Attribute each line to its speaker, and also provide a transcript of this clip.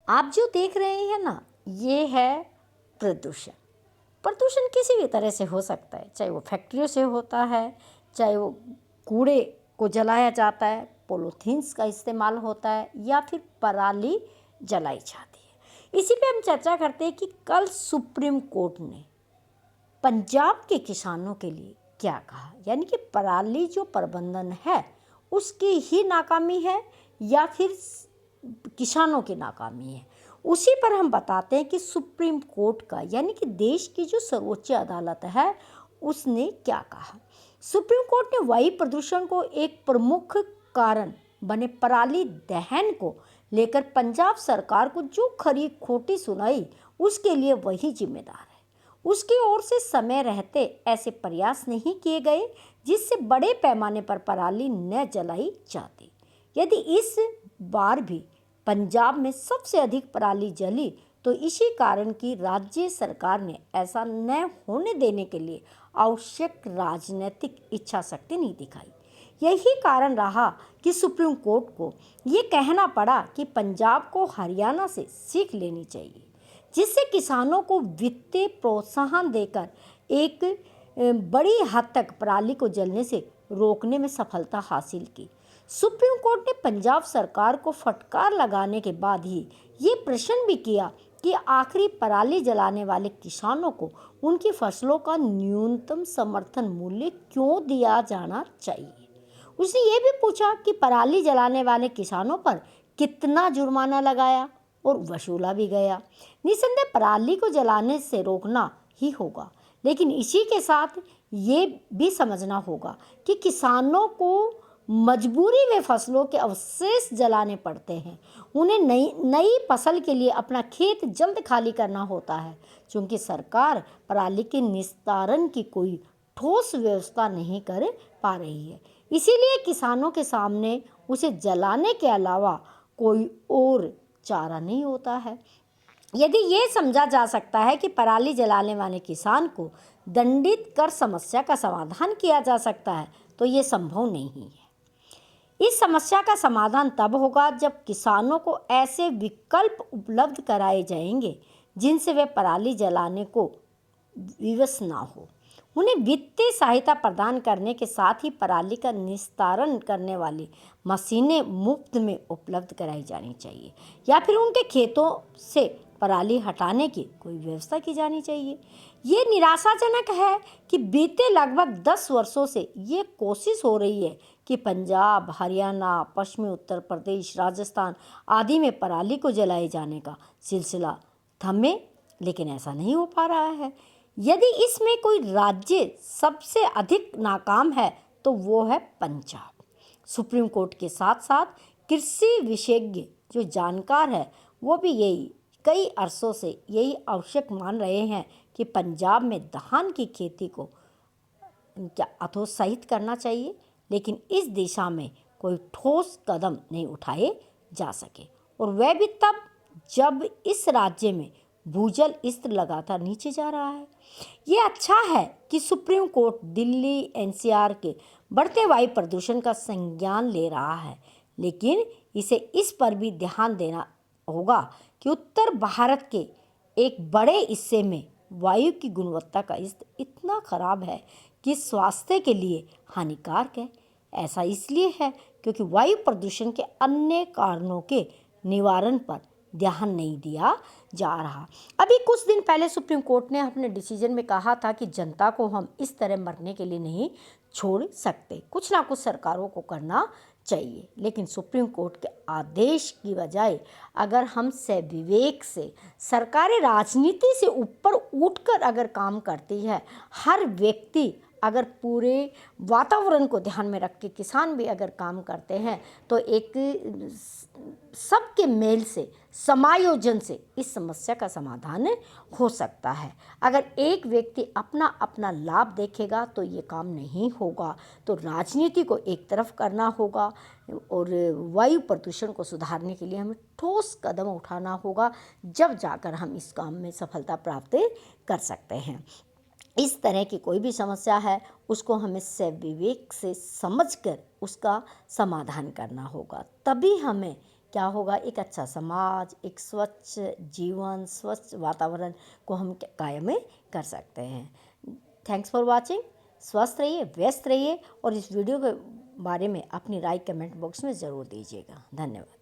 Speaker 1: आप जो देख रहे हैं ना, ये है प्रदूषण। प्रदूषण किसी भी तरह से हो सकता है, चाहे वो फैक्ट्रियों से होता है, चाहे वो कूड़े को जलाया जाता है, पॉलीथीन्स का इस्तेमाल होता है, या फिर पराली जलाई जाती है। इसी पे हम चर्चा करते हैं कि कल सुप्रीम कोर्ट ने पंजाब के किसानों के लिए क्या कहा, यानी कि पराली जो प्रबंधन है उसकी ही नाकामी है या फिर किसानों की नाकामी है। उसी पर हम बताते हैं कि सुप्रीम कोर्ट का, यानी कि देश की जो सर्वोच्च अदालत है, उसने क्या कहा। सुप्रीम कोर्ट ने वायु प्रदूषण को एक प्रमुख कारण बने पराली दहन को लेकर पंजाब सरकार को जो खरी खोटी सुनाई, उसके लिए वही जिम्मेदार है। उसकी ओर से समय रहते ऐसे प्रयास नहीं किए गए जिससे बड़े पैमाने पर पराली न जलाई जाती। यदि इस बार भी पंजाब में सबसे अधिक पराली जली तो इसी कारण की राज्य सरकार ने ऐसा न होने देने के लिए आवश्यक राजनीतिक इच्छा शक्ति नहीं दिखाई। यही कारण रहा कि सुप्रीम कोर्ट को ये कहना पड़ा कि पंजाब को हरियाणा से सीख लेनी चाहिए, जिससे किसानों को वित्तीय प्रोत्साहन देकर एक बड़ी हद तक पराली को जलने से रोकने में सफलता हासिल की। सुप्रीम कोर्ट ने पंजाब सरकार को फटकार लगाने के बाद ही ये प्रश्न भी किया कि आखिरी पराली जलाने वाले किसानों को उनकी फसलों का न्यूनतम समर्थन मूल्य क्यों दिया जाना चाहिए। उसने ये भी पूछा कि पराली जलाने वाले किसानों पर कितना जुर्माना लगाया और वसूला भी गया। निसंदेह पराली को जलाने से रोकना ही होगा, लेकिन इसी के साथ ये भी समझना होगा कि किसानों को मजबूरी में फसलों के अवशेष जलाने पड़ते हैं। उन्हें नई फसल के लिए अपना खेत जल्द खाली करना होता है, क्योंकि सरकार पराली के निस्तारण की कोई ठोस व्यवस्था नहीं कर पा रही है। इसीलिए किसानों के सामने उसे जलाने के अलावा कोई और चारा नहीं होता है। यदि ये समझा जा सकता है कि पराली जलाने वाले किसान को दंडित कर समस्या का समाधान किया जा सकता है, तो ये संभव नहीं है। इस समस्या का समाधान तब होगा जब किसानों को ऐसे विकल्प उपलब्ध कराए जाएंगे जिनसे वे पराली जलाने को विवश ना हो। उन्हें वित्तीय सहायता प्रदान करने के साथ ही पराली का निस्तारण करने वाली मशीनें मुफ्त में उपलब्ध कराई जानी चाहिए, या फिर उनके खेतों से पराली हटाने की कोई व्यवस्था की जानी चाहिए। ये निराशाजनक है कि बीते लगभग 10 वर्षों से ये कोशिश हो रही है कि पंजाब, हरियाणा, पश्चिमी उत्तर प्रदेश, राजस्थान आदि में पराली को जलाए जाने का सिलसिला थमे, लेकिन ऐसा नहीं हो पा रहा है। यदि इसमें कोई राज्य सबसे अधिक नाकाम है तो वो है पंजाब। सुप्रीम कोर्ट के साथ साथ कृषि विशेषज्ञ जो जानकार है वो भी यही कई अरसों से यही आवश्यक मान रहे हैं कि पंजाब में धान की खेती को क्या हतोत्साहित करना चाहिए, लेकिन इस दिशा में कोई ठोस कदम नहीं उठाए जा सके, और वह भी तब जब इस राज्य में भूजल स्तर लगातार नीचे जा रहा है। ये अच्छा है कि सुप्रीम कोर्ट दिल्ली एनसीआर के बढ़ते वायु प्रदूषण का संज्ञान ले रहा है, लेकिन इसे इस पर भी ध्यान देना होगा कि उत्तर भारत के एक बड़े हिस्से में वायु की गुणवत्ता का स्तर इतना खराब है कि स्वास्थ्य के लिए हानिकारक है। ऐसा इसलिए है क्योंकि वायु प्रदूषण के अन्य कारणों के निवारण पर ध्यान नहीं दिया जा रहा। अभी कुछ दिन पहले सुप्रीम कोर्ट ने अपने डिसीजन में कहा था कि जनता को हम इस तरह मरने के लिए नहीं छोड़ सकते, कुछ ना कुछ सरकारों को करना चाहिए। लेकिन सुप्रीम कोर्ट के आदेश की बजाय अगर हम विवेक से सरकारें राजनीति से ऊपर उठकर अगर काम करती है, हर व्यक्ति अगर पूरे वातावरण को ध्यान में रख के किसान भी अगर काम करते हैं, तो एक सबके मेल से समायोजन से इस समस्या का समाधान हो सकता है। अगर एक व्यक्ति अपना अपना लाभ देखेगा तो ये काम नहीं होगा। तो राजनीति को एक तरफ करना होगा और वायु प्रदूषण को सुधारने के लिए हमें ठोस कदम उठाना होगा, जब जाकर हम इस काम में सफलता प्राप्त कर सकते हैं। इस तरह की कोई भी समस्या है उसको हमें विवेक से समझकर उसका समाधान करना होगा, तभी हमें क्या होगा, एक अच्छा समाज, एक स्वच्छ जीवन, स्वच्छ वातावरण को हम कायम कर सकते हैं। Thanks for watching. स्वस्थ रहिए, व्यस्त रहिए और इस वीडियो के बारे में अपनी राय कमेंट बॉक्स में ज़रूर दीजिएगा। धन्यवाद।